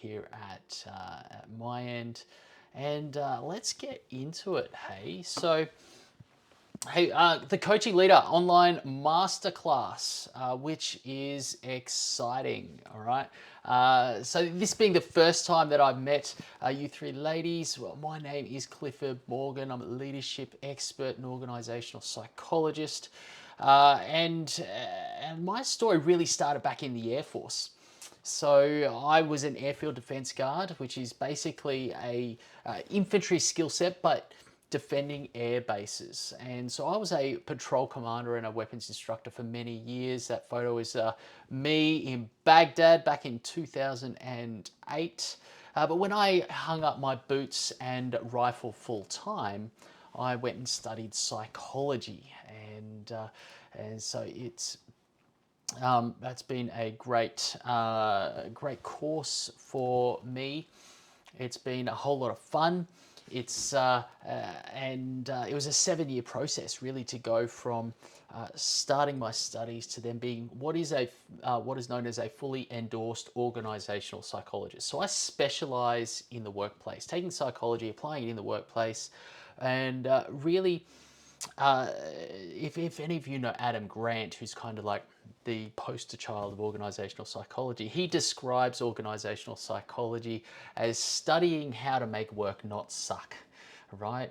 here at my end. And let's get into it, hey? So, hey, the Coaching Leader online masterclass, which is exciting. All right. So this being the first time that I've met you three ladies, well, my name is Clifford Morgan. I'm a leadership expert and organizational psychologist, and my story really started back in the Air Force. So I was an airfield defense guard, which is basically a infantry skill set, but defending air bases. And so I was a patrol commander and a weapons instructor for many years. That photo is me in Baghdad back in 2008. But when I hung up my boots and rifle full time, I went and studied psychology, and so that's been a great course for me. It's been a whole lot of fun. It was a 7-year process really to go from starting my studies to then being what is known as a fully endorsed organizational psychologist. So I specialize in the workplace, taking psychology, applying it in the workplace, and really if any of you know Adam Grant, who's kind of like the poster child of organizational psychology, he describes organizational psychology as studying how to make work not suck. Right?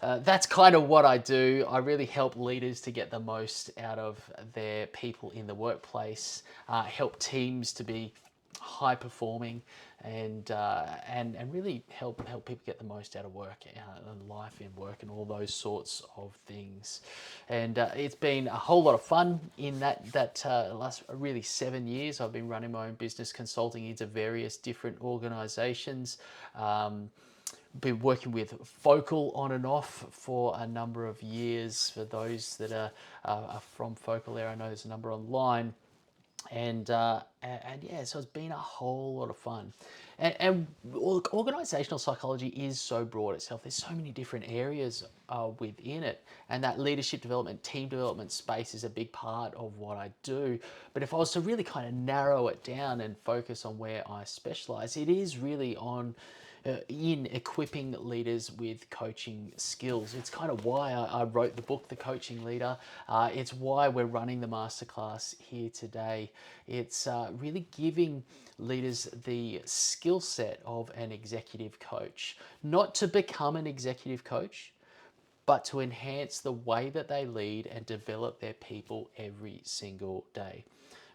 That's kind of what I do. I really help leaders to get the most out of their people in the workplace, help teams to be high performing, and really help people get the most out of work and life in work and all those sorts of things. And it's been a whole lot of fun in that last really 7 years. I've been running my own business, consulting into various different organizations. Been working with Focal on and off for a number of years. For those that are from Focal there, I know there's a number online. And yeah, so it's been a whole lot of fun. And organizational psychology is so broad itself. There's so many different areas within it, and that leadership development, team development space is a big part of what I do. But if I was to really kind of narrow it down and focus on where I specialize, it is really on in equipping leaders with coaching skills. It's kind of why I wrote the book, The Coaching Leader. It's why we're running the masterclass here today. It's really giving leaders the skill set of an executive coach, not to become an executive coach, but to enhance the way that they lead and develop their people every single day.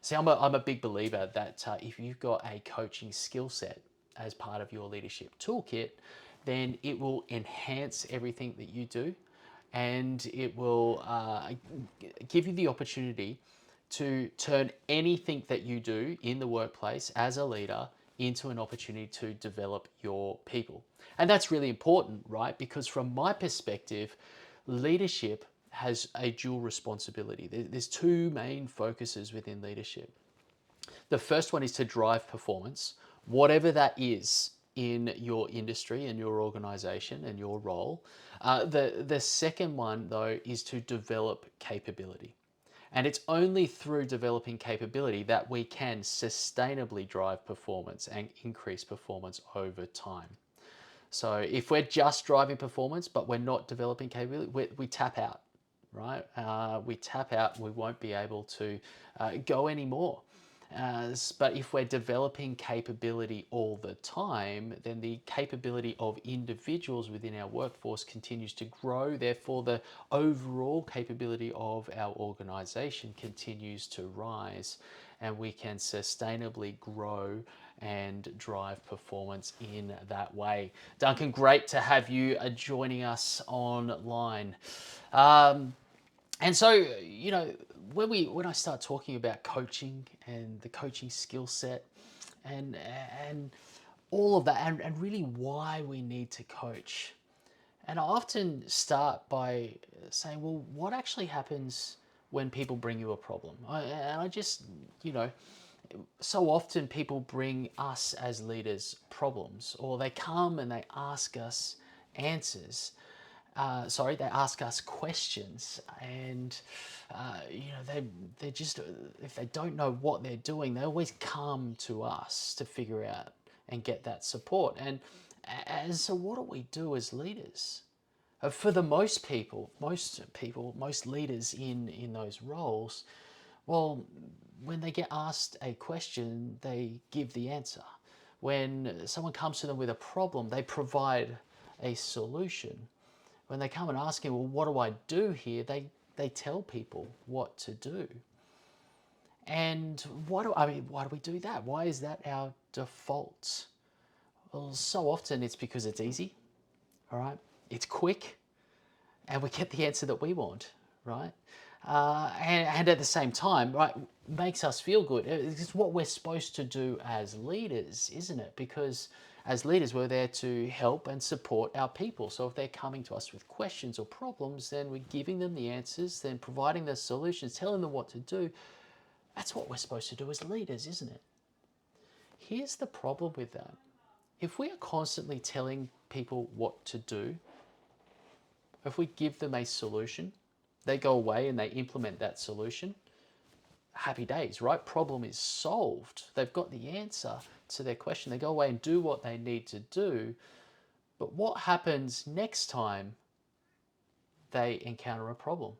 See, I'm a big believer that if you've got a coaching skill set as part of your leadership toolkit, then it will enhance everything that you do, and it will give you the opportunity to turn anything that you do in the workplace as a leader into an opportunity to develop your people. And that's really important, right? Because from my perspective, leadership has a dual responsibility. There's two main focuses within leadership. The first one is to drive performance, whatever that is in your industry and your organization and your role. The second one, though, is to develop capability. And it's only through developing capability that we can sustainably drive performance and increase performance over time. So if we're just driving performance, but we're not developing capability, we tap out, right? We tap out, we won't be able to go anymore. But if we're developing capability all the time, then the capability of individuals within our workforce continues to grow. Therefore, the overall capability of our organization continues to rise, and we can sustainably grow and drive performance in that way. Duncan, great to have you joining us online. And so, when I start talking about coaching and the coaching skill set and all of that, and really why we need to coach, and I often start by saying, well, what actually happens when people bring you a problem? And I just, so often people bring us as leaders problems, or they come and they ask us answers. they ask us questions, and they're just, if they don't know what they're doing, they always come to us to figure out and get that support. And so, what do we do as leaders? For the most leaders in those roles, well, when they get asked a question, they give the answer. When someone comes to them with a problem, they provide a solution. When they come and ask him, well, what do I do here? They tell people what to do. And why do we do that? Why is that our default? Well, so often it's because it's easy, all right? It's quick, and we get the answer that we want, right? And at the same time, right, makes us feel good. It's what we're supposed to do as leaders, isn't it? Because as leaders, we're there to help and support our people. So if they're coming to us with questions or problems, then we're giving them the answers, then providing the solutions, telling them what to do. That's what we're supposed to do as leaders, isn't it? Here's the problem with that. If we are constantly telling people what to do, if we give them a solution, they go away and they implement that solution, happy days, right? Problem is solved. They've got the answer to their question. They go away and do what they need to do. But what happens next time they encounter a problem?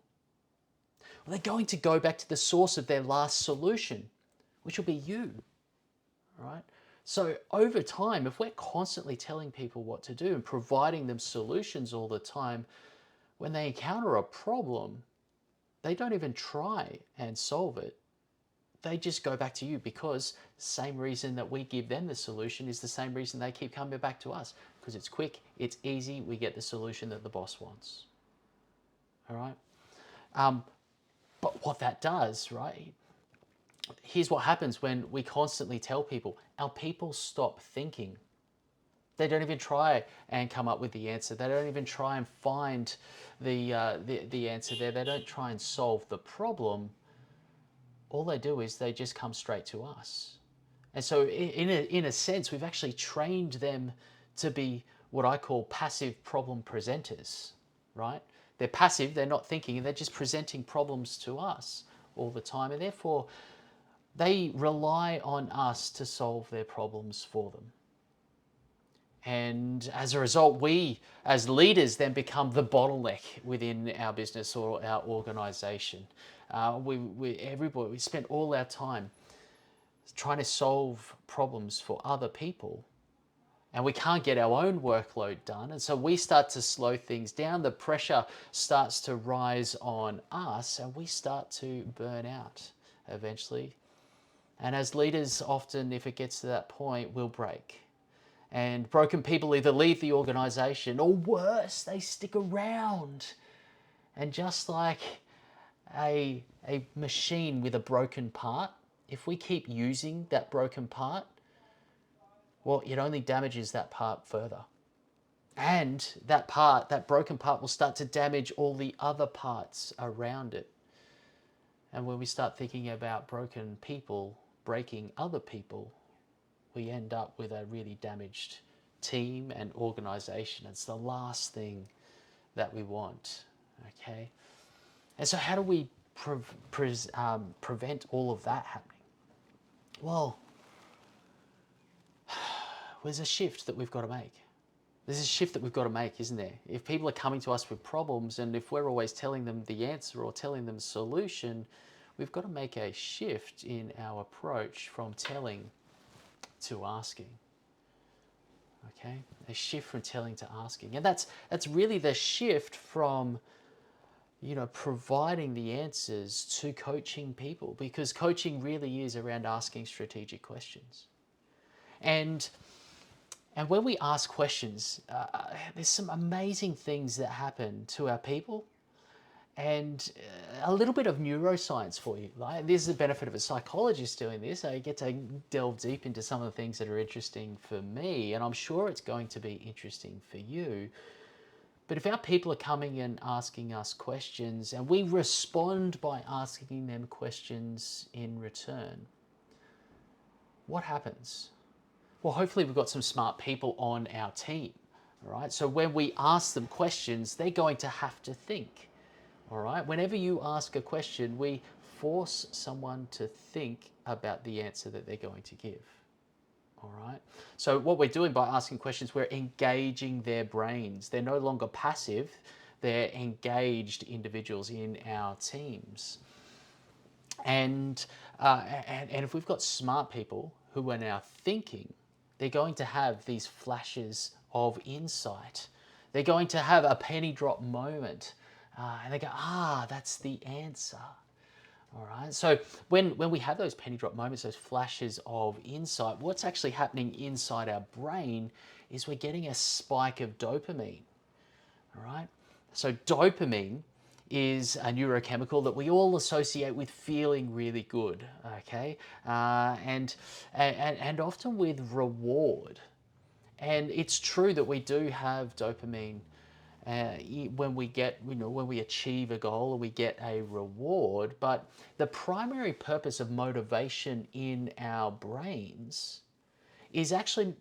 Well, they're going to go back to the source of their last solution, which will be you, right? So over time, if we're constantly telling people what to do and providing them solutions all the time, when they encounter a problem, they don't even try and solve it. They just go back to you, because the same reason that we give them the solution is the same reason they keep coming back to us, because it's quick, it's easy, we get the solution that the boss wants. All right. But what that does, right? Here's what happens when we constantly tell people. Our people stop thinking. They don't even try and come up with the answer. They don't even try and find the answer there. They don't try and solve the problem. All they do is they just come straight to us. And so in a sense, we've actually trained them to be what I call passive problem presenters, right? They're passive, they're not thinking, and they're just presenting problems to us all the time. And therefore, they rely on us to solve their problems for them. And as a result, we as leaders then become the bottleneck within our business or our organization. We spend all our time trying to solve problems for other people, and we can't get our own workload done. And so we start to slow things down. The pressure starts to rise on us, and we start to burn out eventually. And as leaders, often, if it gets to that point, we'll break. And broken people either leave the organization, or worse, they stick around. And just like a machine with a broken part, if we keep using that broken part, well, it only damages that part further. And that broken part will start to damage all the other parts around it. And when we start thinking about broken people breaking other people, we end up with a really damaged team and organization. It's the last thing that we want, okay? And so how do we prevent all of that happening? Well, there's a shift that we've got to make. There's a shift that we've got to make, isn't there? If people are coming to us with problems, and if we're always telling them the answer or telling them the solution, we've got to make a shift in our approach from telling to asking. Okay, a shift from telling to asking. And that's really the shift from providing the answers to coaching people, because coaching really is around asking strategic questions. And when we ask questions, there's some amazing things that happen to our people. And a little bit of neuroscience for you. Like, this is the benefit of a psychologist doing this. I get to delve deep into some of the things that are interesting for me, and I'm sure it's going to be interesting for you. But if our people are coming and asking us questions, and we respond by asking them questions in return, what happens? Well, hopefully we've got some smart people on our team, All right. So when we ask them questions, they're going to have to think. All right. Whenever you ask a question, we force someone to think about the answer that they're going to give. All right. So what we're doing by asking questions, we're engaging their brains. They're no longer passive. They're engaged individuals in our teams. And if we've got smart people who are now thinking, they're going to have these flashes of insight. They're going to have a penny drop moment, and they go, that's the answer. All right. So when we have those penny drop moments, those flashes of insight, what's actually happening inside our brain is we're getting a spike of dopamine. All right. So dopamine is a neurochemical that we all associate with feeling really good. Okay. And often with reward. And it's true that we do have dopamine when we get, when we achieve a goal or we get a reward. But the primary purpose of motivation in our brains is actually,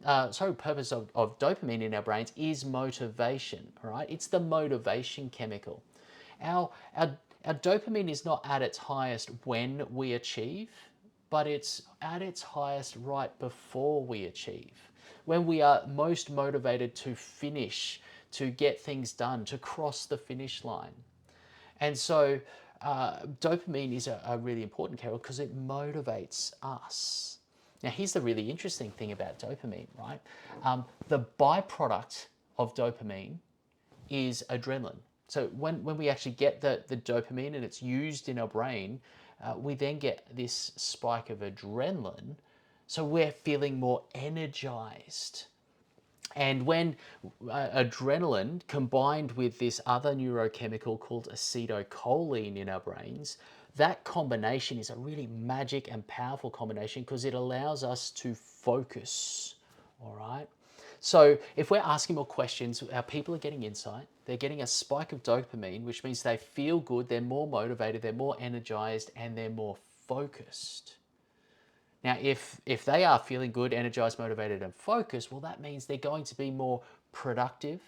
purpose of dopamine in our brains is motivation, all right? It's the motivation chemical. Our, our, our dopamine is not at its highest when we achieve, but it's at its highest right before we achieve. When we are most motivated to finish, to get things done, to cross the finish line. And so dopamine is a really important chemical because it motivates us. Now, here's the really interesting thing about dopamine, right? The byproduct of dopamine is adrenaline. So when we actually get the dopamine and it's used in our brain, we then get this spike of adrenaline. So we're feeling more energized. And when adrenaline combined with this other neurochemical called acetylcholine in our brains, that combination is a really magic and powerful combination because it allows us to focus. All right. So if we're asking more questions, our people are getting insight. They're getting a spike of dopamine, which means they feel good, they're more motivated, they're more energized, and they're more focused. Now, if they are feeling good, energized, motivated, and focused, well, that means they're going to be more productive.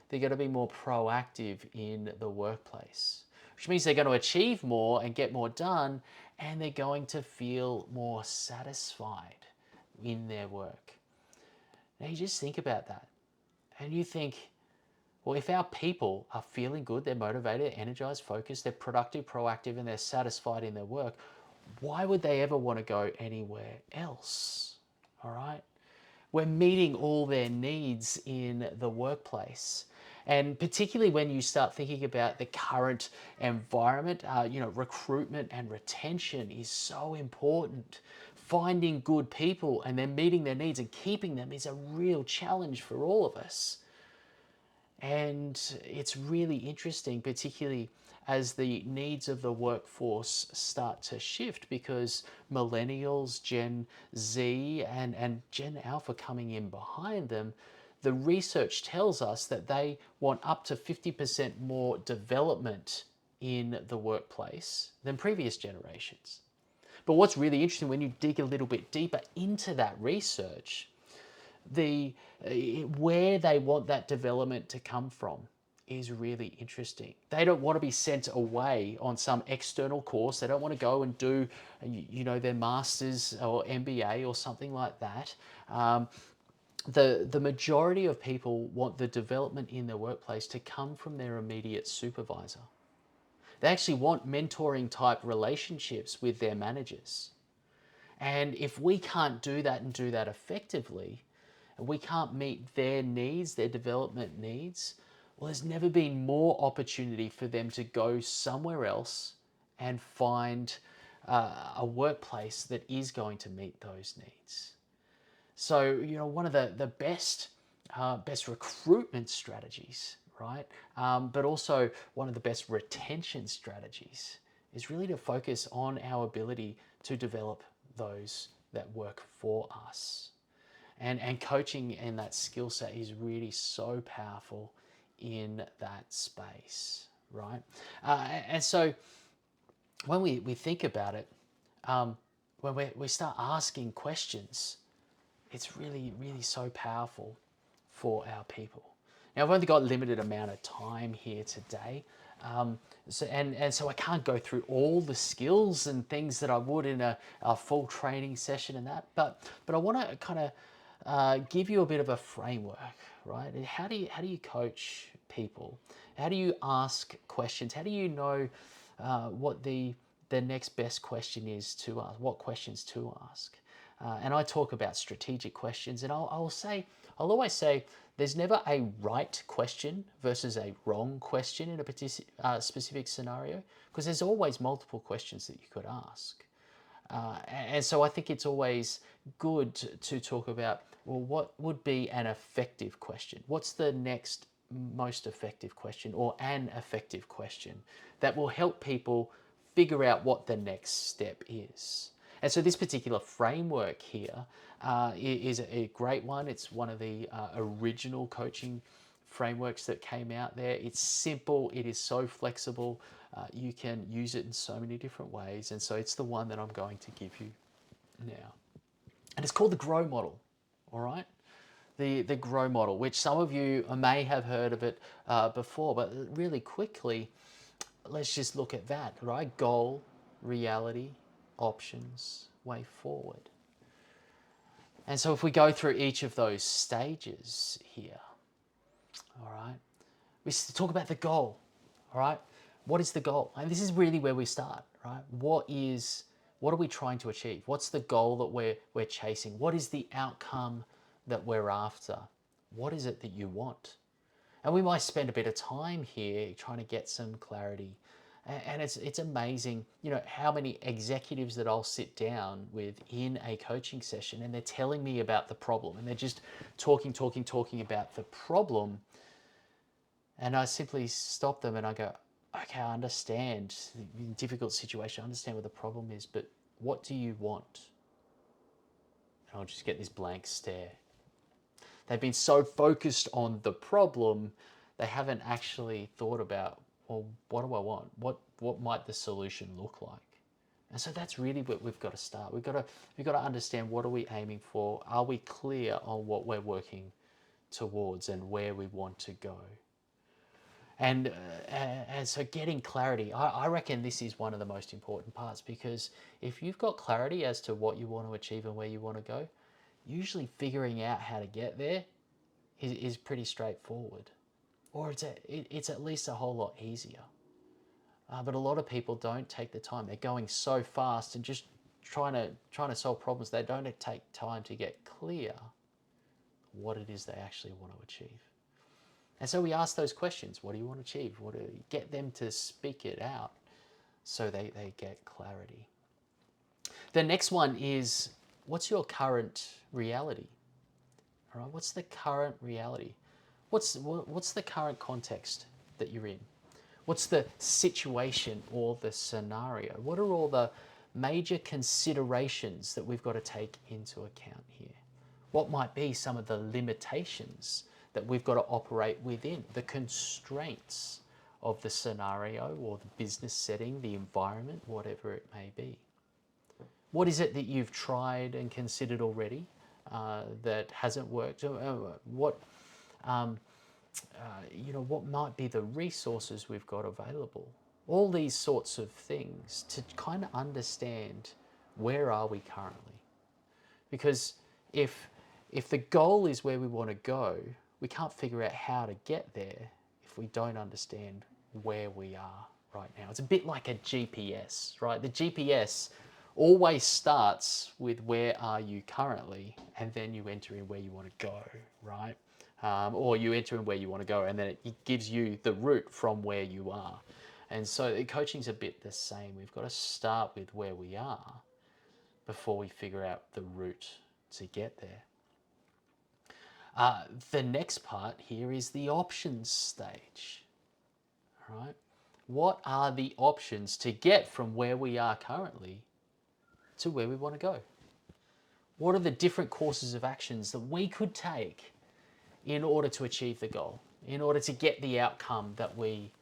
They're going to be more proactive in the workplace, which means they're going to achieve more and get more done, and they're going to feel more satisfied in their work. Now, you just think about that, and you think, well, if our people are feeling good, they're motivated, energized, focused, they're productive, proactive, and they're satisfied in their work, why would they ever want to go anywhere else? All right. We're meeting all their needs in the workplace. And particularly when you start thinking about the current environment, recruitment and retention is so important. Finding good people and then meeting their needs and keeping them is a real challenge for all of us. And it's really interesting, particularly as the needs of the workforce start to shift because millennials, Gen Z, and Gen Alpha coming in behind them, the research tells us that they want up to 50% more development in the workplace than previous generations. But what's really interesting when you dig a little bit deeper into that research, the where they want that development to come from is really interesting. They don't want to be sent away on some external course. They don't want to go and do, their masters or MBA or something like that. The majority of people want the development in their workplace to come from their immediate supervisor. They actually want mentoring type relationships with their managers. And if we can't do that and do that effectively, and we can't meet their needs, their development needs, well, there's never been more opportunity for them to go somewhere else and find a workplace that is going to meet those needs. So, one of the best recruitment strategies, right? But also one of the best retention strategies is really to focus on our ability to develop those that work for us. And coaching and that skill set is really so powerful in that space, right? And so when we think about it, when we start asking questions, it's really, really so powerful for our people. Now, I've only got a limited amount of time here today. So I can't go through all the skills and things that I would in a full training session and that. But I want to kind of give you a bit of a framework, right? How do you coach people? How do you ask questions? How do you know what the next best question is to ask? What questions to ask? And I talk about strategic questions, and I'll always say there's never a right question versus a wrong question in a specific scenario, because there's always multiple questions that you could ask. And so I think it's always good to talk about, well, what would be an effective question? What's the next most effective question, or an effective question that will help people figure out what the next step is? And so this particular framework here is a great one. It's one of the original coaching frameworks that came out there. It's simple, it is so flexible, you can use it in so many different ways, and so it's the one that I'm going to give you now. And it's called the GROW model, all right? The GROW model, which some of you may have heard of it before, but really quickly, let's just look at that, right? Goal, reality, options, way forward. And so if we go through each of those stages here, all right, we talk about the goal, all right? What is the goal? And this is really where we start, right? What are we trying to achieve? What's the goal that we're chasing? What is the outcome that we're after? What is it that you want? And we might spend a bit of time here trying to get some clarity. And it's amazing, how many executives that I'll sit down with in a coaching session, and they're telling me about the problem, and they're just talking about the problem. And I simply stop them and I go, okay, I understand the difficult situation. I understand what the problem is, but what do you want? And I'll just get this blank stare. They've been so focused on the problem, they haven't actually thought about, well, what do I want? What might the solution look like? And so that's really what we've got to start. We've got to understand, what are we aiming for? Are we clear on what we're working towards and where we want to go? And so getting clarity, I reckon this is one of the most important parts, because if you've got clarity as to what you want to achieve and where you want to go, usually figuring out how to get there is pretty straightforward, or it's at least a whole lot easier. But a lot of people don't take the time. They're going so fast and just trying to solve problems. They don't take time to get clear what it is they actually want to achieve. And so we ask those questions. What do you want to achieve? What do you get them to speak it out so they get clarity? The next one is, what's your current reality? All right, what's the current reality? What's the current context that you're in? What's the situation or the scenario? What are all the major considerations that we've got to take into account here? What might be some of the limitations that we've got to operate within, the constraints of the scenario or the business setting, the environment, whatever it may be? What is it that you've tried and considered already that hasn't worked? What might be the resources we've got available? All these sorts of things to kind of understand, where are we currently? Because if the goal is where we want to go, we can't figure out how to get there if we don't understand where we are right now. It's a bit like a GPS, right? The GPS always starts with, where are you currently, and then you enter in where you want to go, right? Or you enter in where you want to go, and then it gives you the route from where you are. And so coaching's a bit the same. We've got to start with where we are before we figure out the route to get there. The next part here is the options stage. All right? What are the options to get from where we are currently to where we want to go? What are the different courses of actions that we could take in order to achieve the goal, in order to get the outcome that we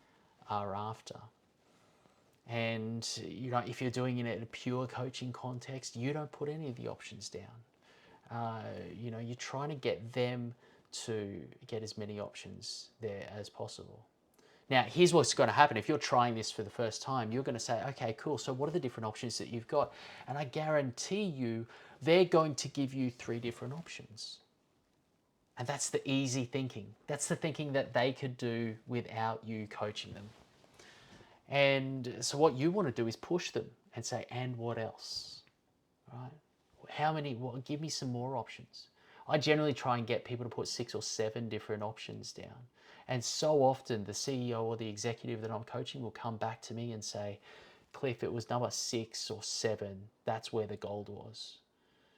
are after? And if you're doing it in a pure coaching context, you don't put any of the options down. You're trying to get them to get as many options there as possible. Now, here's what's going to happen. If you're trying this for the first time, you're going to say, okay, cool. So what are the different options that you've got? And I guarantee you, they're going to give you 3 different options. And that's the easy thinking. That's the thinking that they could do without you coaching them. And so what you want to do is push them and say, and what else? Right? How many? Well, give me some more options. I generally try and get people to put 6 or 7 different options down. And so often the CEO or the executive that I'm coaching will come back to me and say, Cliff, it was number 6 or 7. That's where the gold was.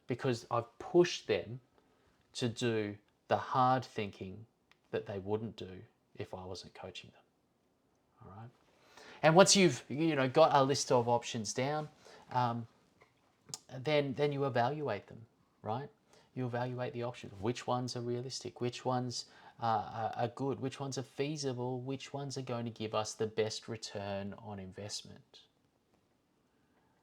Because I've pushed them to do the hard thinking that they wouldn't do if I wasn't coaching them. All right. And once you've got a list of options down, then you evaluate them, right? You evaluate the options. Which ones are realistic? Which ones are good? Which ones are feasible? Which ones are going to give us the best return on investment?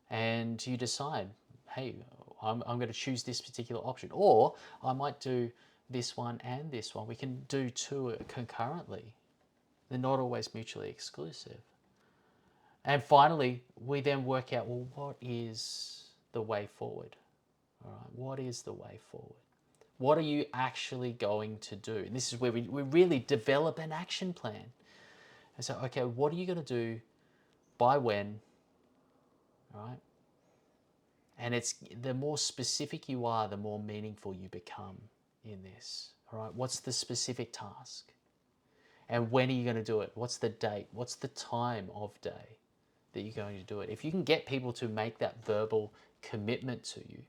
And you decide, hey, I'm going to choose this particular option, or I might do this one and this one. We can do 2 concurrently. They're not always mutually exclusive. And finally, we then work out, well, what is the way forward? All right, what is the way forward? What are you actually going to do? And this is where we really develop an action plan. And so, okay, what are you going to do by when? All right. And it's the more specific you are, the more meaningful you become in this. All right. What's the specific task? And when are you going to do it? What's the date? What's the time of day that you're going to do it? If you can get people to make that verbal commitment to you,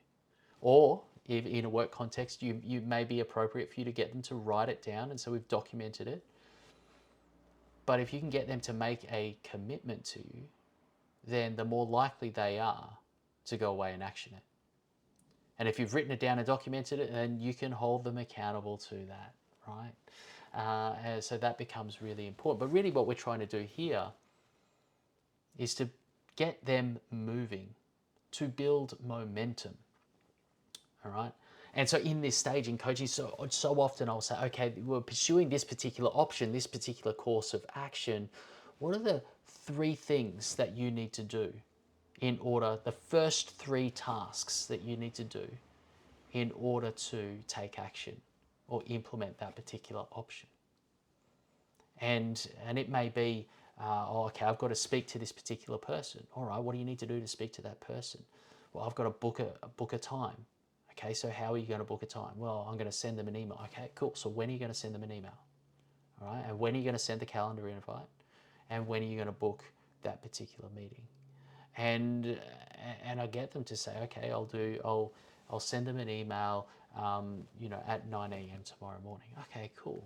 or if in a work context, you may be appropriate for you to get them to write it down, and so we've documented it. But if you can get them to make a commitment to you, then the more likely they are to go away and action it. And if you've written it down and documented it, then you can hold them accountable to that, right? And so that becomes really important. But really what we're trying to do here is to get them moving, to build momentum, all right? And so in this stage in coaching, so often I'll say, okay, we're pursuing this particular option, this particular course of action. What are the 3 things that you need to do in order, the first 3 tasks that you need to do in order to take action or implement that particular option? And it may be, okay, I've got to speak to this particular person. All right, what do you need to do to speak to that person? Well, I've got to book a time. Okay, so how are you going to book a time? Well, I'm going to send them an email. Okay, cool. So when are you going to send them an email? All right, and when are you going to send the calendar invite? And when are you going to book that particular meeting? And I get them to say, okay, I'll send them an email, at 9 a.m. tomorrow morning. Okay, cool.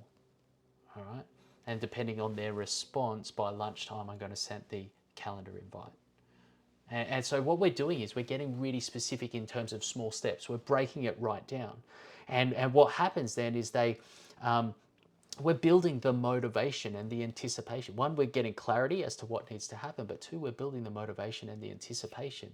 All right. And depending on their response, by lunchtime, I'm going to send the calendar invite. And so what we're doing is we're getting really specific in terms of small steps. We're breaking it right down. And what happens then is we're building the motivation and the anticipation. 1, we're getting clarity as to what needs to happen, but 2, we're building the motivation and the anticipation.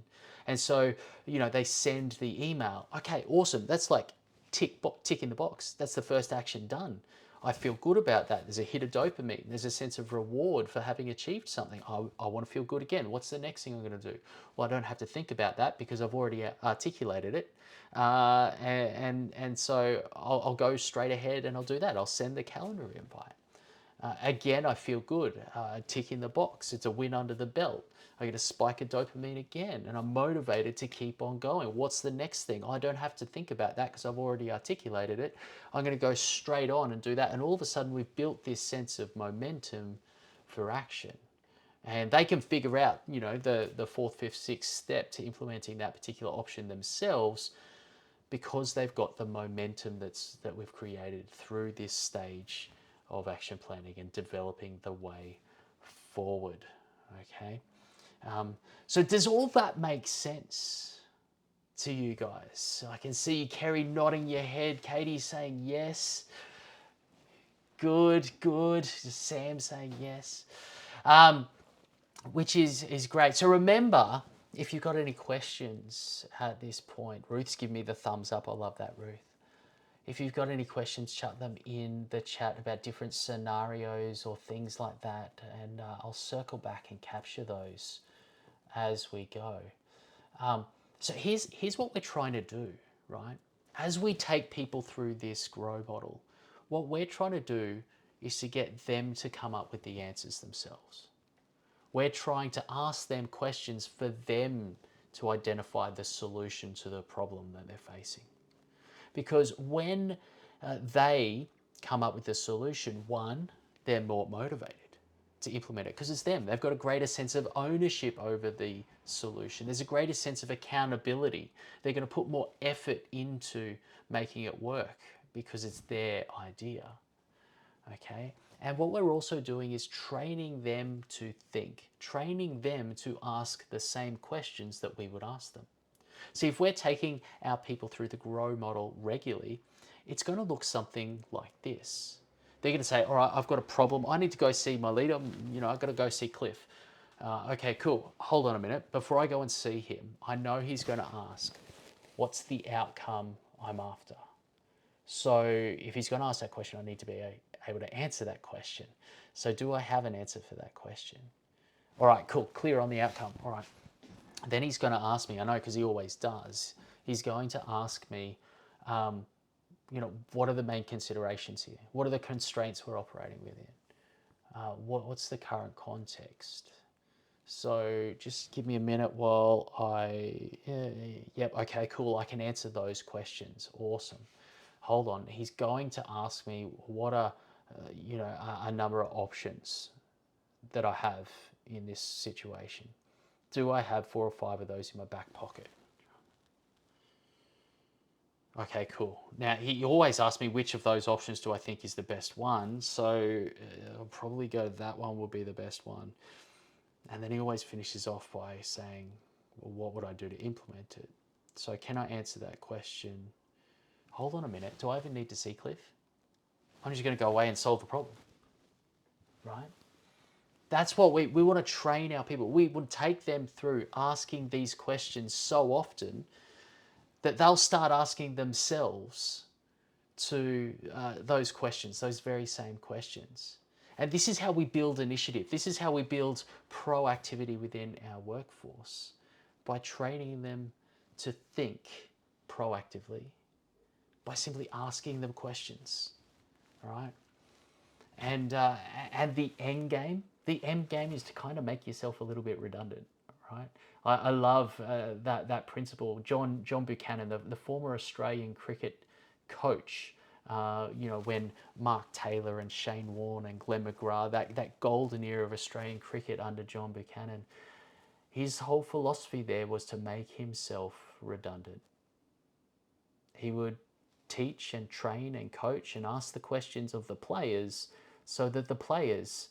And so, they send the email. Okay, awesome. That's like tick in the box. That's the first action done. I feel good about that. There's a hit of dopamine. There's a sense of reward for having achieved something. I want to feel good again. What's the next thing I'm going to do? Well, I don't have to think about that because I've already articulated it. And so I'll go straight ahead and I'll do that. I'll send the calendar invite. Again, I feel good. Tick in the box. It's a win under the belt. I get a spike of dopamine again, and I'm motivated to keep on going. What's the next thing? I don't have to think about that because I've already articulated it. I'm going to go straight on and do that. And all of a sudden, we've built this sense of momentum for action. And they can figure out, the 4th, 5th, 6th step to implementing that particular option themselves because they've got the momentum that we've created through this stage of action planning and developing the way forward. Okay. So does all that make sense to you guys? I can see Kerry nodding your head. Katie saying yes. Good. Sam saying yes. Which is great. So remember, if you've got any questions at this point, Ruth's giving me the thumbs up. I love that, Ruth. If you've got any questions, chuck them in the chat about different scenarios or things like that, and I'll circle back and capture those as we go. So here's what we're trying to do, right? As we take people through this grow model, what we're trying to do is to get them to come up with the answers themselves. We're trying to ask them questions for them to identify the solution to the problem that they're facing. Because when they come up with the solution, one, they're more motivated to implement it because it's them. They've got a greater sense of ownership over the solution. There's a greater sense of accountability. They're going to put more effort into making it work because it's their idea. Okay? And what we're also doing is training them to think, training them to ask the same questions that we would ask them. See, if we're taking our people through the grow model regularly, it's going to look something like this. They're going to say, all right, I've got a problem. I need to go see my leader. I've got to go see Cliff. Okay, cool. Hold on a minute. Before I go and see him, I know he's going to ask, what's the outcome I'm after? So if he's going to ask that question, I need to be able to answer that question. So do I have an answer for that question? All right, cool. Clear on the outcome. All right. Then he's going to ask me, I know because he always does, he's going to ask me, what are the main considerations here? What are the constraints we're operating within? What's the current context? So just give me a minute while okay, cool, I can answer those questions. Awesome. Hold on, he's going to ask me what are, a number of options that I have in this situation. Do I have 4 or 5 of those in my back pocket? Okay, cool. Now, he always asks me which of those options do I think is the best one. So I'll probably go that one will be the best one. And then he always finishes off by saying, well, what would I do to implement it? So can I answer that question? Hold on a minute. Do I even need to see Cliff? I'm just going to go away and solve the problem. Right? That's what we want to train our people. We would take them through asking these questions so often that they'll start asking themselves to those questions, those very same questions. And this is how we build initiative. This is how we build proactivity within our workforce, by training them to think proactively, by simply asking them questions, all right? And the end game is to kind of make yourself a little bit redundant, right? I love that principle. John Buchanan, the former Australian cricket coach, when Mark Taylor and Shane Warne and Glenn McGrath, that golden era of Australian cricket under John Buchanan, his whole philosophy there was to make himself redundant. He would teach and train and coach and ask the questions of the players so that the players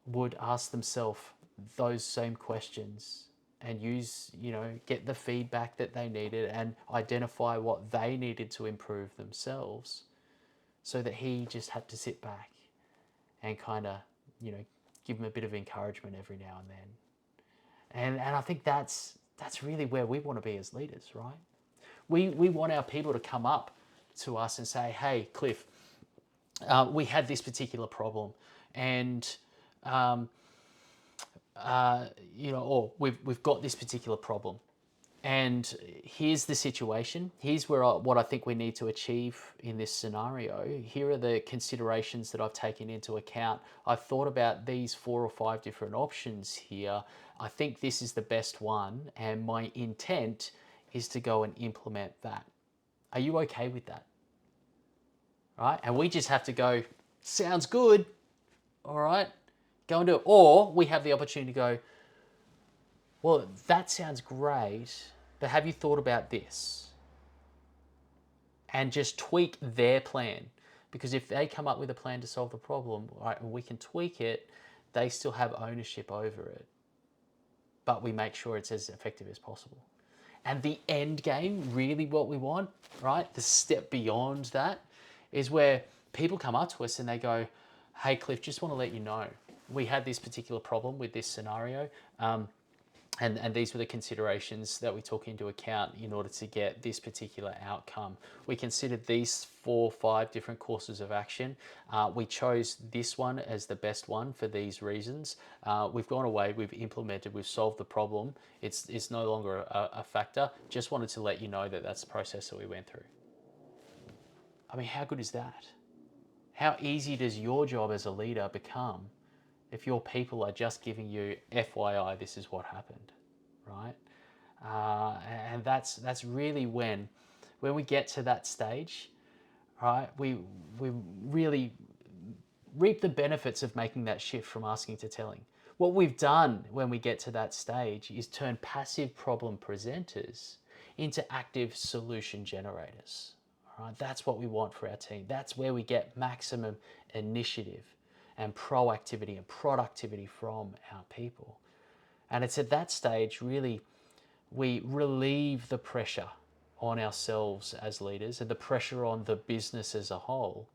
would ask themselves those same questions and get the feedback that they needed and identify what they needed to improve themselves, so that he just had to sit back and kind of, give them a bit of encouragement every now and then. And I think that's really where we want to be as leaders, right? We want our people to come up to us and say, hey, Cliff, we had this particular problem, and or we've got this particular problem, and here's the situation. Here's what I think we need to achieve in this scenario. Here are the considerations that I've taken into account. I've thought about these 4 or 5 different options here. I think this is the best one, and my intent is to go and implement that. Are you okay with that? Right? And we just have to go, sounds good. All right, go and do it. Or we have the opportunity to go, well, that sounds great, but have you thought about this? And just tweak their plan. Because if they come up with a plan to solve the problem, right, and we can tweak it, they still have ownership over it. But we make sure it's as effective as possible. And the end game, really what we want, right, the step beyond that, is where people come up to us and they go, hey, Cliff, just want to let you know, we had this particular problem with this scenario. And these were the considerations that we took into account in order to get this particular outcome. We considered these 4 or 5 different courses of action. We chose this one as the best one for these reasons. We've gone away, we've implemented, we've solved the problem. It's no longer a factor. Just wanted to let you know that that's the process that we went through. I mean, how good is that? How easy does your job as a leader become if your people are just giving you FYI, this is what happened, right? And that's really when we get to that stage, right? We really reap the benefits of making that shift from asking to telling. What we've done when we get to that stage is turn passive problem presenters into active solution generators. All right, that's what we want for our team. That's where we get maximum initiative and proactivity and productivity from our people. And it's at that stage, really, we relieve the pressure on ourselves as leaders and the pressure on the business as a whole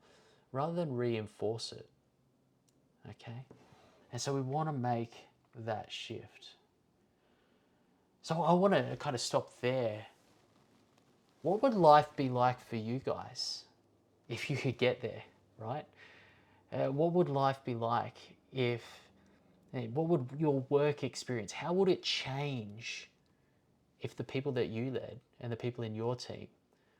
rather than reinforce it. Okay? And so we want to make that shift. So I want to kind of stop there. What would life be like for you guys if you could get there, right? What would life be like if, what would your work experience, how would it change if the people that you led and the people in your team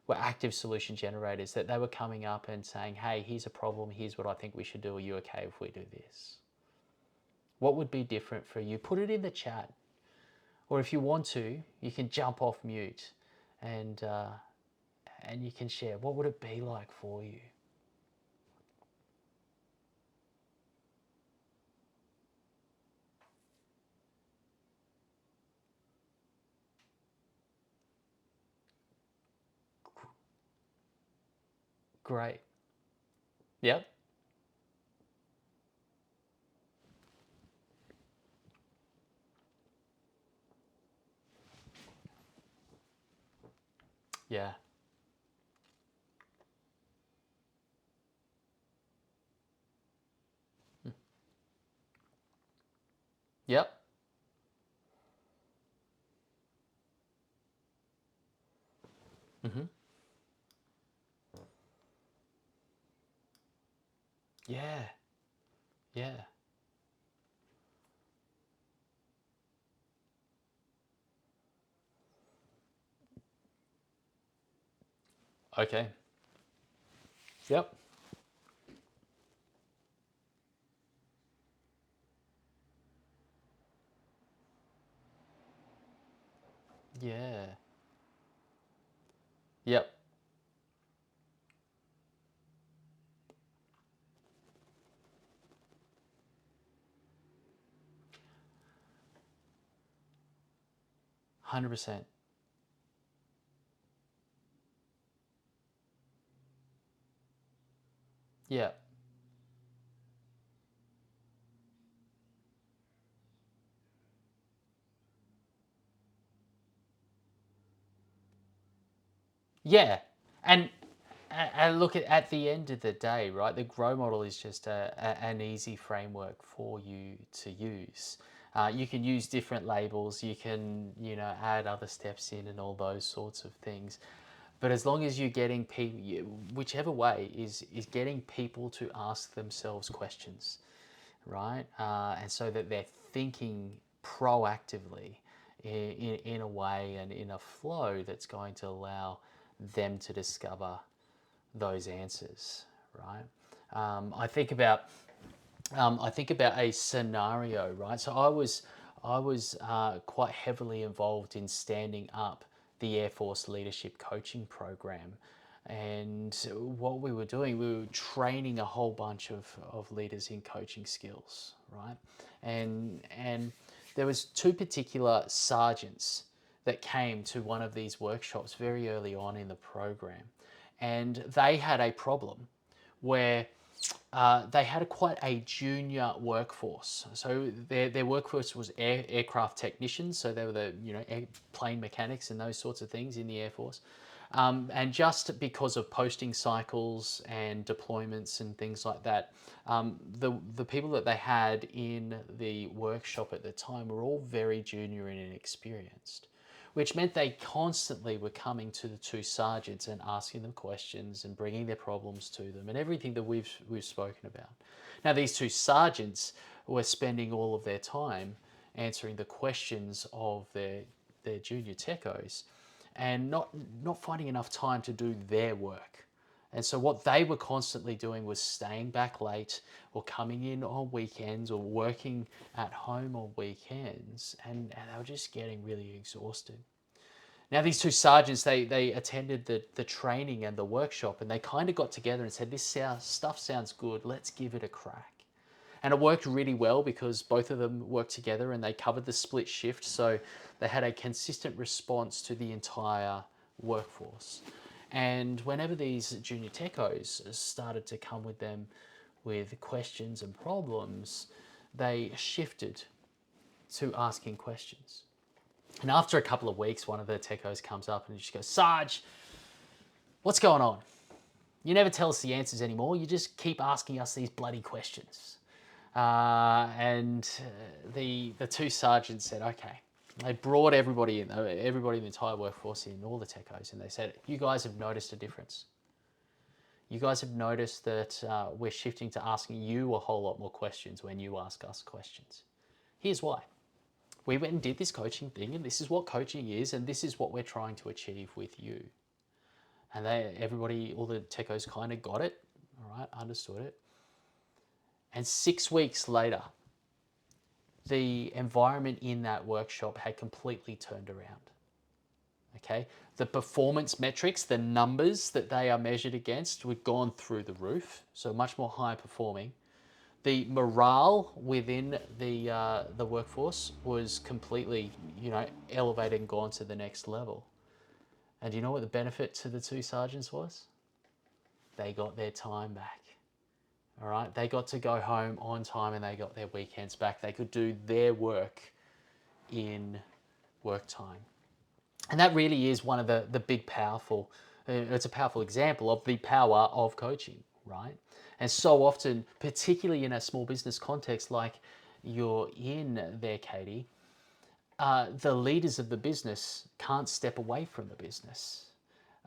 were active solution generators, that they were coming up and saying, hey, here's a problem, here's what I think we should do, are you okay if we do this? What would be different for you? Put it in the chat. Or if you want to, you can jump off mute and, and you can share. What would it be like for you? Great. Yep. Yeah. Yep. Mm-hmm. Yeah. Yeah. Okay. Yep. Yeah. Yep. 100%. Yeah. Yeah. And and look at the end of the day, right? The grow model is just an easy framework for you to use. You can use different labels. You can, add other steps in and all those sorts of things. But as long as you're getting people, whichever way is getting people to ask themselves questions, right? And so that they're thinking proactively in a way and in a flow that's going to allow them to discover those answers, right? I think about a scenario, right? So I was quite heavily involved in standing up the Air Force Leadership Coaching Program. And what we were doing, we were training a whole bunch of leaders in coaching skills, right? And there was 2 particular sergeants that came to one of these workshops very early on in the program. And they had a problem where they had quite a junior workforce. So their workforce was aircraft technicians. So they were the plane mechanics and those sorts of things in the Air Force. And just because of posting cycles and deployments and things like that, the people that they had in the workshop at the time were all very junior and inexperienced, which meant they constantly were coming to the two sergeants and asking them questions and bringing their problems to them and everything that we've spoken about. Now, these two sergeants were spending all of their time answering the questions of their junior techos and not finding enough time to do their work. And so what they were constantly doing was staying back late or coming in on weekends or working at home on weekends, and they were just getting really exhausted. Now, these two sergeants, they attended the training and the workshop, and they kind of got together and said, this stuff sounds good, let's give it a crack. And it worked really well because both of them worked together and they covered the split shift, so they had a consistent response to the entire workforce. And whenever these junior techos started to come with them with questions and problems, they shifted to asking questions. And after a couple of weeks, one of the techos comes up and just goes, Sarge, what's going on? You never tell us the answers anymore. You just keep asking us these bloody questions. And the two sergeants said, okay. They brought everybody in the entire workforce in, all the techos, and they said, you guys have noticed a difference. You guys have noticed that we're shifting to asking you a whole lot more questions when you ask us questions. Here's why. We went and did this coaching thing, and this is what coaching is, and this is what we're trying to achieve with you. And all the techos kind of got it, all right, understood it. And 6 weeks later, the environment in that workshop had completely turned around. Okay, the performance metrics, the numbers that they are measured against, were gone through the roof, so much more high performing. The morale within the workforce was completely, elevated and gone to the next level. And do you know what the benefit to the two sergeants was? They got their time back. All right, they got to go home on time and they got their weekends back. They could do their work in work time. And that really is one of the big powerful, it's a powerful example of the power of coaching, right? And so often, particularly in a small business context like you're in there, Katie, the leaders of the business can't step away from the business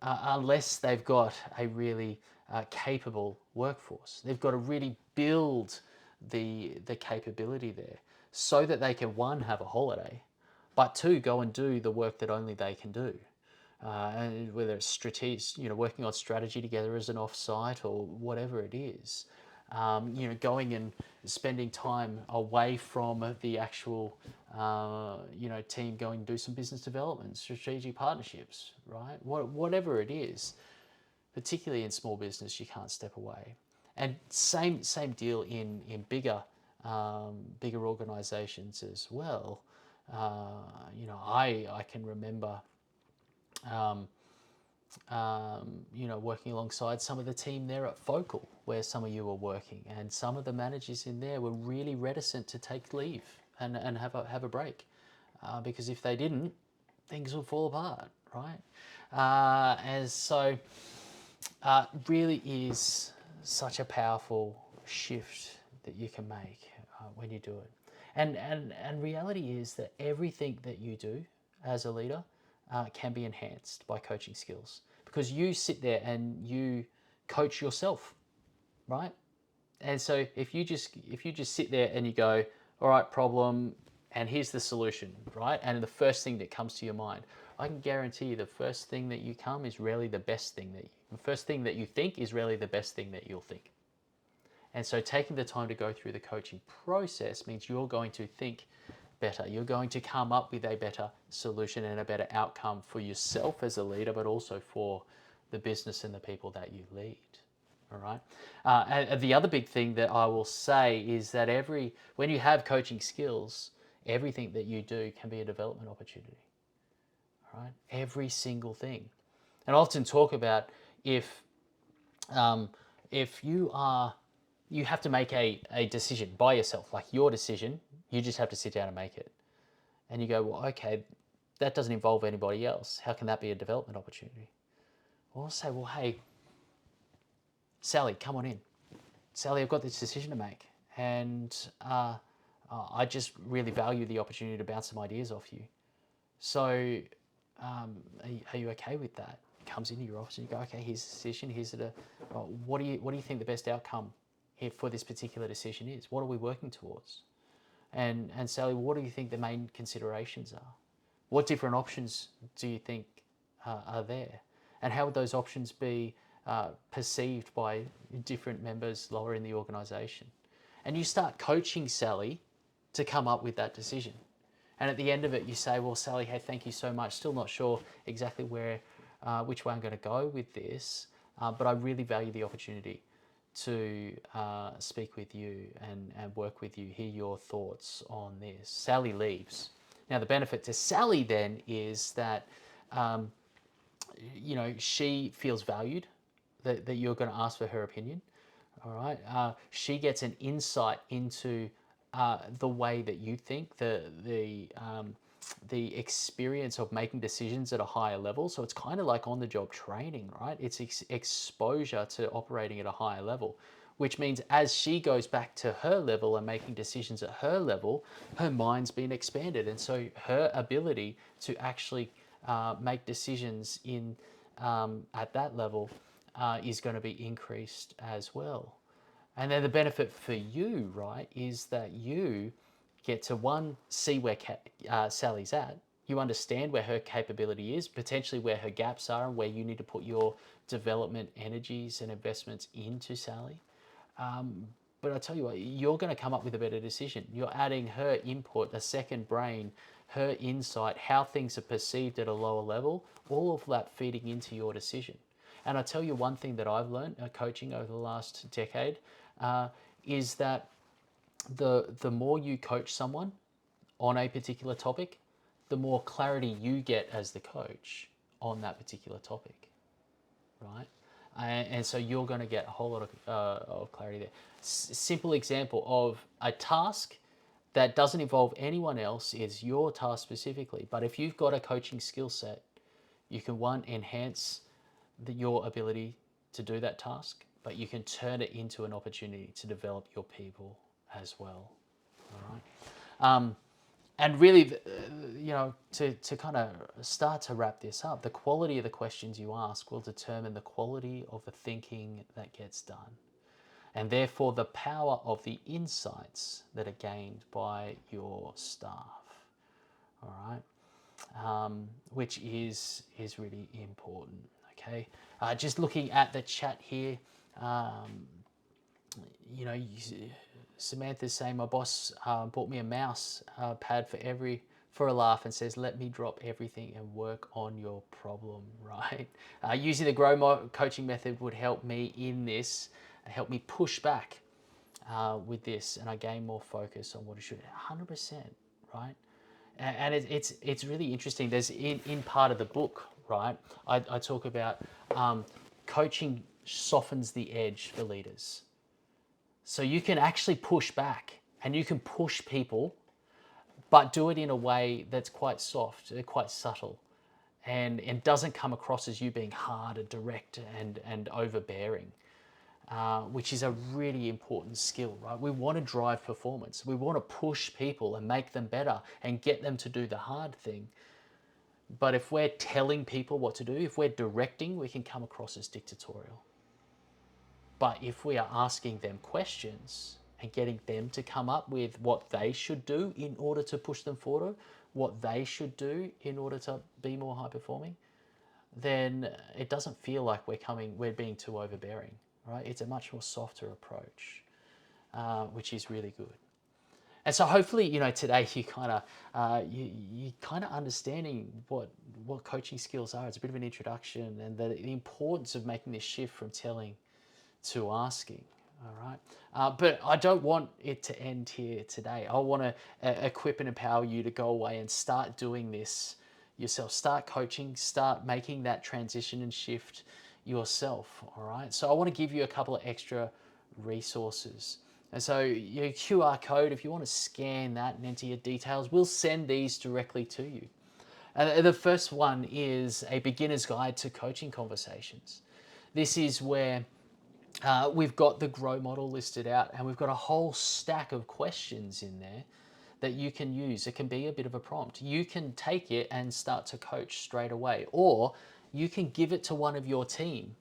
unless they've got a really capable workforce. They've got to really build the capability there so that they can, one, have a holiday, but two, go and do the work that only they can do. And whether it's working on strategy together as an offsite or whatever it is, going and spending time away from the actual, team, going to do some business development, strategic partnerships, right? Whatever it is, particularly in small business, you can't step away. And same deal in bigger organizations as well. I can remember, working alongside some of the team there at Focal, where some of you were working, and some of the managers in there were really reticent to take leave and have a break, because if they didn't, things would fall apart, right? And so, really is such a powerful shift that you can make when you do it. And reality is that everything that you do as a leader can be enhanced by coaching skills, because you sit there and you coach yourself, right? And so if you just sit there and you go, all right, problem, and here's the solution, right? And the first thing that comes to your mind, I can guarantee you the first thing that you come is rarely the best thing the first thing that you think is rarely the best thing that you'll think. And so taking the time to go through the coaching process means you're going to think better. You're going to come up with a better solution and a better outcome for yourself as a leader, but also for the business and the people that you lead. All right. And the other big thing that I will say is that when you have coaching skills, everything that you do can be a development opportunity. All right. Every single thing. And I often talk about if you have to make a decision by yourself, like your decision, you just have to sit down and make it. And you go, well, okay, that doesn't involve anybody else. How can that be a development opportunity? Or say, well, hey, Sally, come on in. Sally, I've got this decision to make, and I just really value the opportunity to bounce some ideas off you. So, are you okay with that? Comes into your office and you go, okay, here's the decision. What do you think the best outcome here for this particular decision is? What are we working towards? And Sally, what do you think the main considerations are? What different options do you think are there? And how would those options be perceived by different members lower in the organisation? And you start coaching Sally to come up with that decision. And at the end of it, you say, well, Sally, hey, thank you so much. Still not sure exactly which way I'm going to go with this, but I really value the opportunity to speak with you and work with you, hear your thoughts on this. Sally leaves. Now, the benefit to Sally then is that, she feels valued, that you're going to ask for her opinion. All right. She gets an insight into the way that you think, the experience of making decisions at a higher level. So it's kind of like on the job training, right? It's exposure to operating at a higher level, which means as she goes back to her level and making decisions at her level, her mind's been expanded. And so her ability to actually make decisions at that level is going to be increased as well. And then the benefit for you, right, is that you get to see where Sally's at. You understand where her capability is, potentially where her gaps are, and where you need to put your development energies and investments into Sally. But I tell you what, you're going to come up with a better decision. You're adding her input, a second brain, her insight, how things are perceived at a lower level, all of that feeding into your decision. And I tell you one thing that I've learned coaching over the last decade is that the more you coach someone on a particular topic, the more clarity you get as the coach on that particular topic, right? And so you're going to get a whole lot of clarity there. Simple example of a task that doesn't involve anyone else is your task specifically. But if you've got a coaching skill set, you can enhance your ability to do that task, but you can turn it into an opportunity to develop your people as well. All right. And really, to kind of start to wrap this up, the quality of the questions you ask will determine the quality of the thinking that gets done, and therefore the power of the insights that are gained by your staff. All right, which is really important. Okay, just looking at the chat here, Samantha's saying my boss bought me a mouse pad for a laugh and says, let me drop everything and work on your problem, right? Using the coaching method would help me in this, help me push back with this, and I gain more focus on what I should. 100%, right? And it's really interesting. There's in part of the book, right, I talk about coaching softens the edge for leaders. So you can actually push back and you can push people, but do it in a way that's quite soft, quite subtle, and doesn't come across as you being hard and direct and overbearing, which is a really important skill, right? We want to drive performance. We want to push people and make them better and get them to do the hard thing. But if we're telling people what to do, if we're directing, we can come across as dictatorial. But if we are asking them questions and getting them to come up with what they should do in order to push them forward, what they should do in order to be more high performing, then it doesn't feel like we're being too overbearing, right? It's a much more softer approach, which is really good. And so hopefully, today you kind of understanding what coaching skills are. It's a bit of an introduction, and the importance of making this shift from telling to asking. All right. But I don't want it to end here today. I want to equip and empower you to go away and start doing this yourself. Start coaching, start making that transition and shift yourself. All right. So I want to give you a couple of extra resources. And so your QR code, if you want to scan that and enter your details, we'll send these directly to you. The first one is a beginner's guide to coaching conversations. This is where we've got the grow model listed out, and we've got a whole stack of questions in there that you can use. It can be a bit of a prompt. You can take it and start to coach straight away, or you can give it to one of your team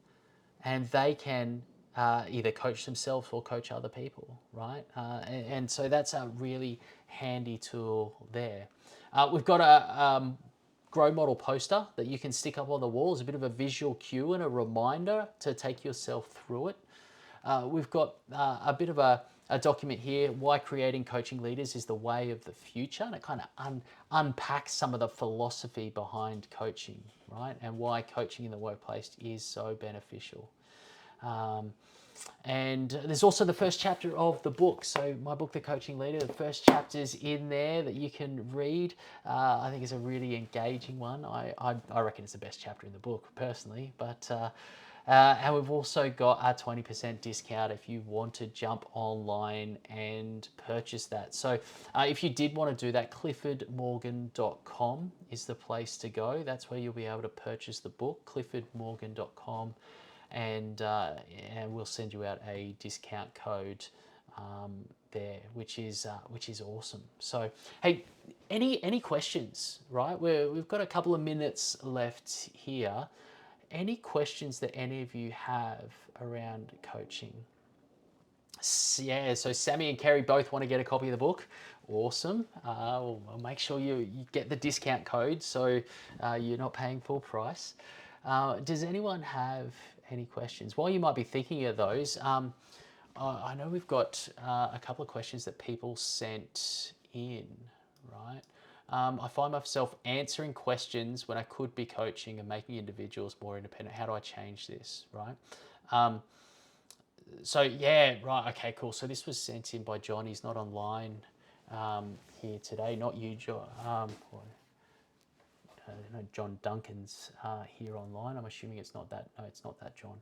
and they can either coach themselves or coach other people, right? And so that's a really handy tool there. We've got a grow model poster that you can stick up on the wall as a bit of a visual cue and a reminder to take yourself through it. We've got a bit of a document here, why creating coaching leaders is the way of the future, and it kind of unpacks some of the philosophy behind coaching, right? And why coaching in the workplace is so beneficial. And there's also the first chapter of the book. So my book, The Coaching Leader, the first chapter's in there that you can read. I think it's a really engaging one. I reckon it's the best chapter in the book, personally. But and we've also got a 20% discount if you want to jump online and purchase that. So if you did want to do that, cliffordmorgan.com is the place to go. That's where you'll be able to purchase the book, cliffordmorgan.com. And we'll send you out a discount code there, which is awesome. So, hey, any questions? Right, we've got a couple of minutes left here. Any questions that any of you have around coaching? Yeah, so Sammy and Kerry both want to get a copy of the book. Awesome. I'll make sure you get the discount code so you're not paying full price. Does anyone have any questions? While you might be thinking of those, I know we've got a couple of questions that people sent in, right? I find myself answering questions when I could be coaching and making individuals more independent. How do I change this, right? So yeah, right, okay, cool. So this was sent in by John. He's not online here today. Not you, John. No, John Duncan's here online. I'm assuming it's not that. No, it's not that John.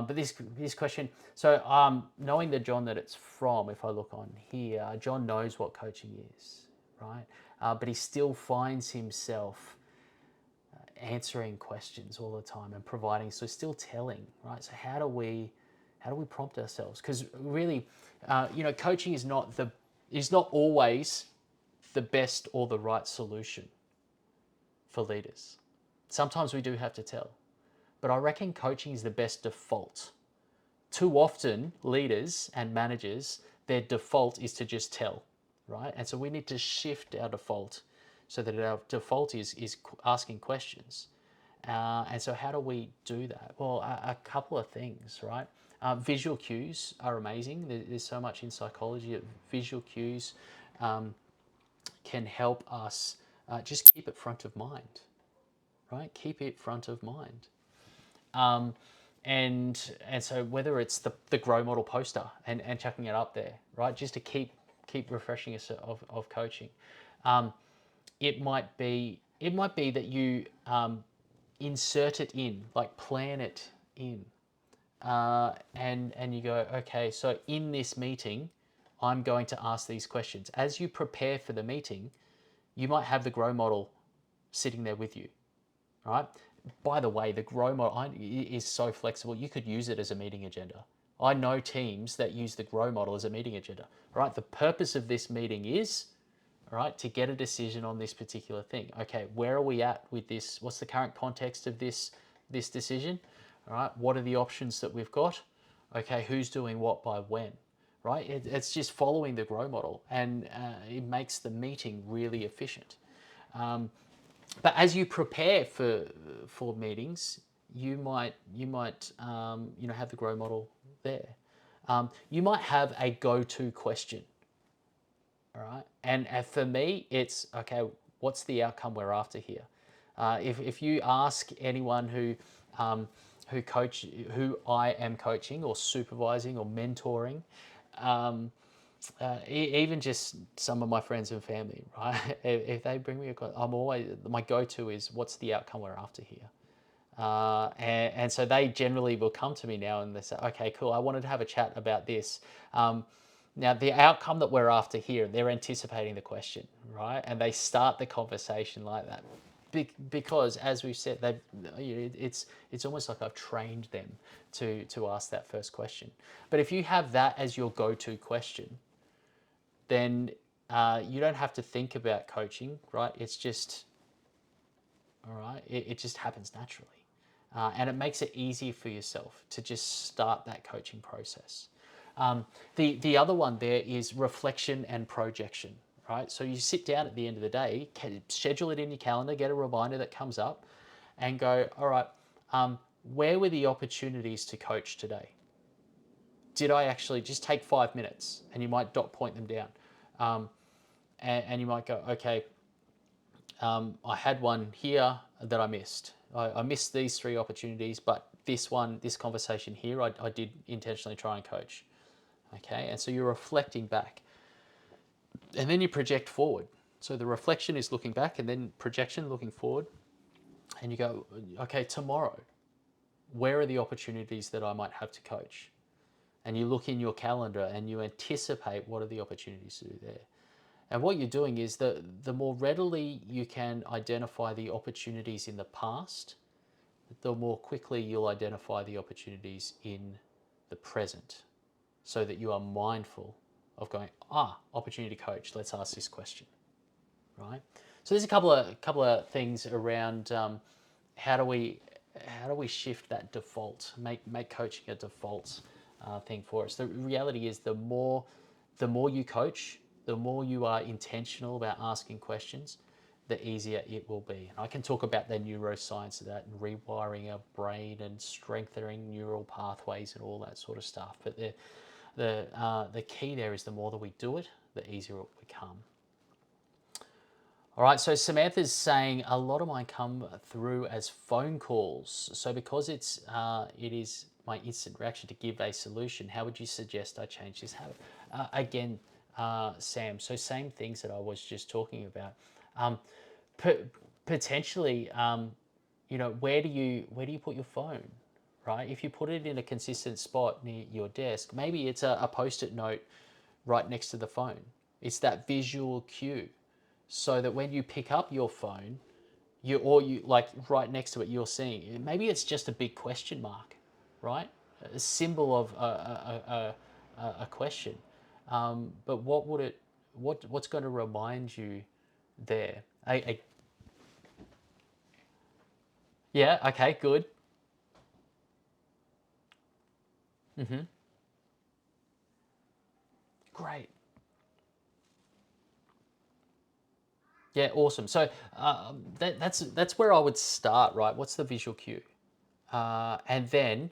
But this question. So knowing the John that it's from, if I look on here, John knows what coaching is, right? But he still finds himself answering questions all the time and providing. So still telling, right? So how do we prompt ourselves? Because really, coaching is not always the best or the right solution for leaders. Sometimes we do have to tell, but I reckon coaching is the best default. Too often, leaders and managers, their default is to just tell, right? And so we need to shift our default so that our default is asking questions. And so how do we do that? Well, a couple of things, right? Visual cues are amazing. There's so much in psychology that visual cues can help us just keep it front of mind, right? Keep it front of mind. And so whether it's the grow model poster and chucking it up there, right? Just to keep refreshing us of coaching. It might be that you insert it in, like plan it in. And you go, okay, so in this meeting, I'm going to ask these questions. As you prepare for the meeting, you might have the grow model sitting there with you, right? By the way, the grow model is so flexible. You could use it as a meeting agenda. I know teams that use the grow model as a meeting agenda, right? The purpose of this meeting is, right, to get a decision on this particular thing. Okay, where are we at with this? What's the current context of this decision? All right, what are the options that we've got? Okay, who's doing what by when? Right, it's just following the grow model, and it makes the meeting really efficient. But as you prepare for meetings, you might have the grow model there. You might have a go-to question. All right, and for me, it's okay. What's the outcome we're after here? If you ask anyone who I am coaching or supervising or mentoring, even just some of my friends and family, right? If they bring me my go-to is what's the outcome we're after here. And so they generally will come to me now and they say, okay, cool, I wanted to have a chat about this. Now, the outcome that we're after here, they're anticipating the question, right? And they start the conversation like that. because, as we've said, it's almost like I've trained them to ask that first question. But if you have that as your go-to question, then you don't have to think about coaching, right? It's just, all right, it just happens naturally. And it makes it easier for yourself to just start that coaching process. The other one there is reflection and projection, right? So you sit down at the end of the day, schedule it in your calendar, get a reminder that comes up, and go, all right, where were the opportunities to coach today? Did I actually just take 5 minutes? And you might dot point them down. And you might go, okay, I had one here that I missed. I missed these 3 opportunities, but this conversation here, I did intentionally try and coach. Okay, and so you're reflecting back. And then you project forward. So the reflection is looking back, and then projection looking forward. And you go, okay, tomorrow, where are the opportunities that I might have to coach? And you look in your calendar and you anticipate what are the opportunities to do there. And what you're doing is the more readily you can identify the opportunities in the past, the more quickly you'll identify the opportunities in the present, so that you are mindful of going, opportunity coach, let's ask this question, right? So there's a couple of things around how do we shift that default, make coaching a default thing for us. The reality is the more you coach, the more you are intentional about asking questions, the easier it will be. And I can talk about the neuroscience of that and rewiring our brain and strengthening neural pathways and all that sort of stuff. But the key there is the more that we do it, the easier it will become. All right, so Samantha's saying a lot of mine come through as phone calls. So because it is my instant reaction to give a solution, how would you suggest I change this habit? Again, Sam, so same things that I was just talking about. Potentially, where do you put your phone, right? If you put it in a consistent spot near your desk, maybe it's a post-it note right next to the phone. It's that visual cue, so that when you pick up your phone, you like right next to it, you're seeing, maybe it's just a big question mark, right? A symbol of a question. But what's going to remind you there? Yeah, okay, good. Great. Yeah, awesome. So that's where I would start, right? What's the visual cue? And then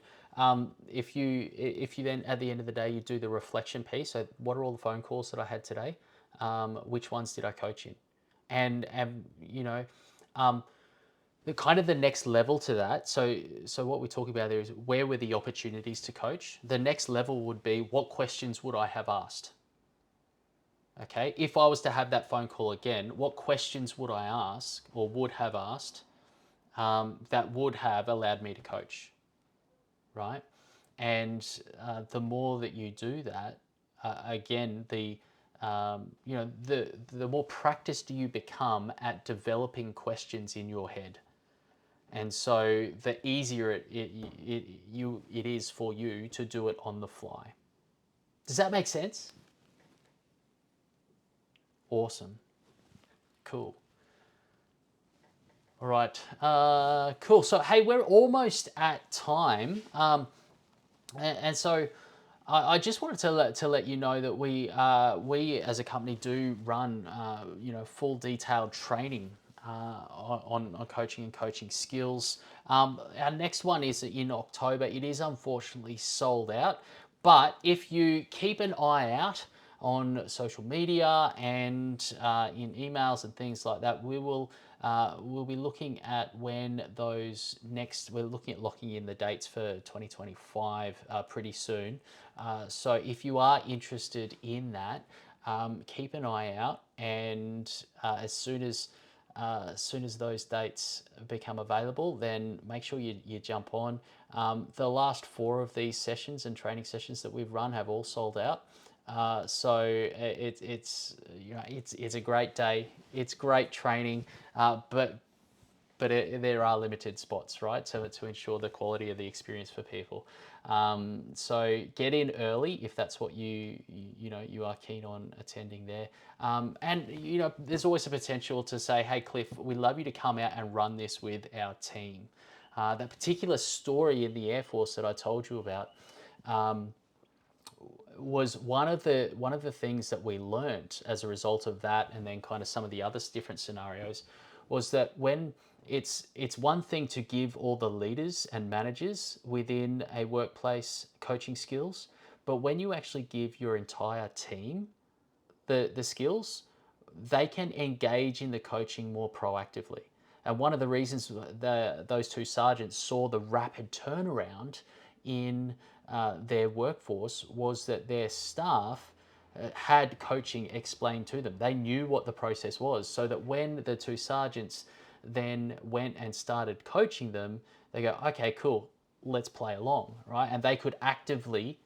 if you then at the end of the day you do the reflection piece. So what are all the phone calls that I had today? Which ones did I coach in? And the kind of the next level to that. So what we're talking about there is, where were the opportunities to coach? The next level would be, what questions would I have asked? Okay, if I was to have that phone call again, what questions would I ask or would have asked that would have allowed me to coach, right? And the more that you do that, again, the more practiced you become at developing questions in your head, and so the easier it is for you to do it on the fly. Does that make sense? Awesome. Cool. All right. Cool. So, hey, we're almost at time. And so I just wanted to let you know that we as a company do run, full detailed training on coaching and coaching skills. Our next one is in October. It is unfortunately sold out, but if you keep an eye out on social media and in emails and things like that, we'll be looking at when those next. We're looking at locking in the dates for 2025 pretty soon. So if you are interested in that, keep an eye out, and as soon as those dates become available, then make sure you jump on. The last 4 of these sessions and training sessions that we've run have all sold out. So it's a great day. It's great training, but but there are limited spots, right, to ensure the quality of the experience for people. So get in early if that's what you are keen on attending there. And there's always a potential to say, hey Cliff, we'd love you to come out and run this with our team. That particular story in the Air Force that I told you about was one of the things that we learnt as a result of that, and then kind of some of the other different scenarios, was that when it's one thing to give all the leaders and managers within a workplace coaching skills, but when you actually give your entire team the skills, they can engage in the coaching more proactively. And one of the reasons those two sergeants saw the rapid turnaround in their workforce was that their staff had coaching explained to them. They knew what the process was, so that when the two sergeants then went and started coaching them, they go, okay, cool, let's play along, right? And they could actively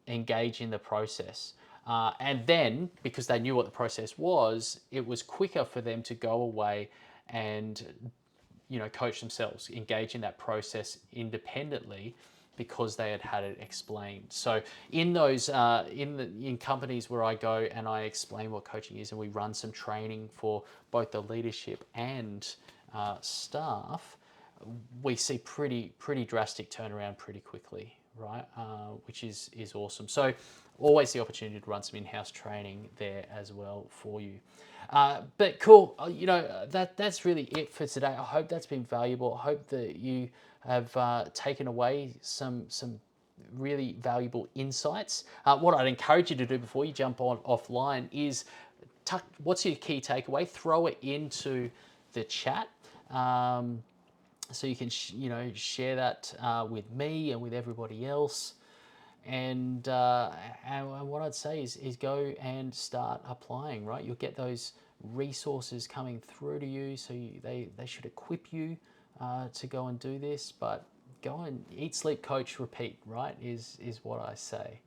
engage in the process. And then, because they knew what the process was, it was quicker for them to go away and coach themselves, engage in that process independently, because they had it explained. So in those in companies where I go and I explain what coaching is, and we run some training for both the leadership and staff, we see pretty drastic turnaround pretty quickly, right? Which is awesome. So always the opportunity to run some in-house training there as well for you. But cool, that's really it for today. I hope that's been valuable. I hope that you have taken away some really valuable insights. What I'd encourage you to do before you jump on offline is what's your key takeaway? Throw it into the chat. So you can share that with me and with everybody else. And what I'd say is go and start applying, right? You'll get those resources coming through to you, so they should equip you to go and do this. But go and eat, sleep, coach, repeat, right, is what I say.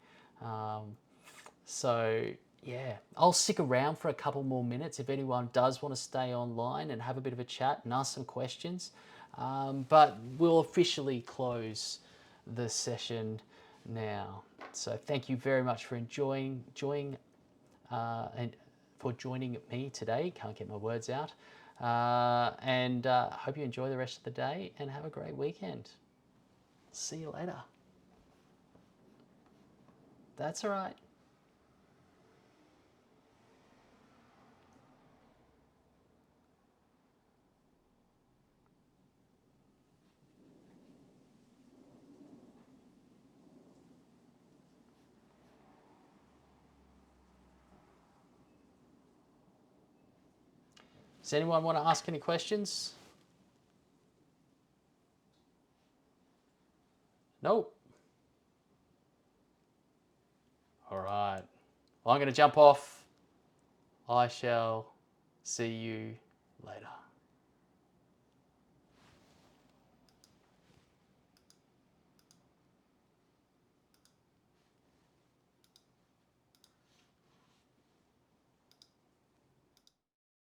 So yeah, I'll stick around for a couple more minutes if anyone does want to stay online and have a bit of a chat and ask some questions. But we'll officially close the session now. So thank you very much for enjoying and for joining me today. Can't get my words out. And hope you enjoy the rest of the day and have a great weekend. See you later. That's all right. Does anyone want to ask any questions? Nope. All right. Well, I'm going to jump off. I shall see you later.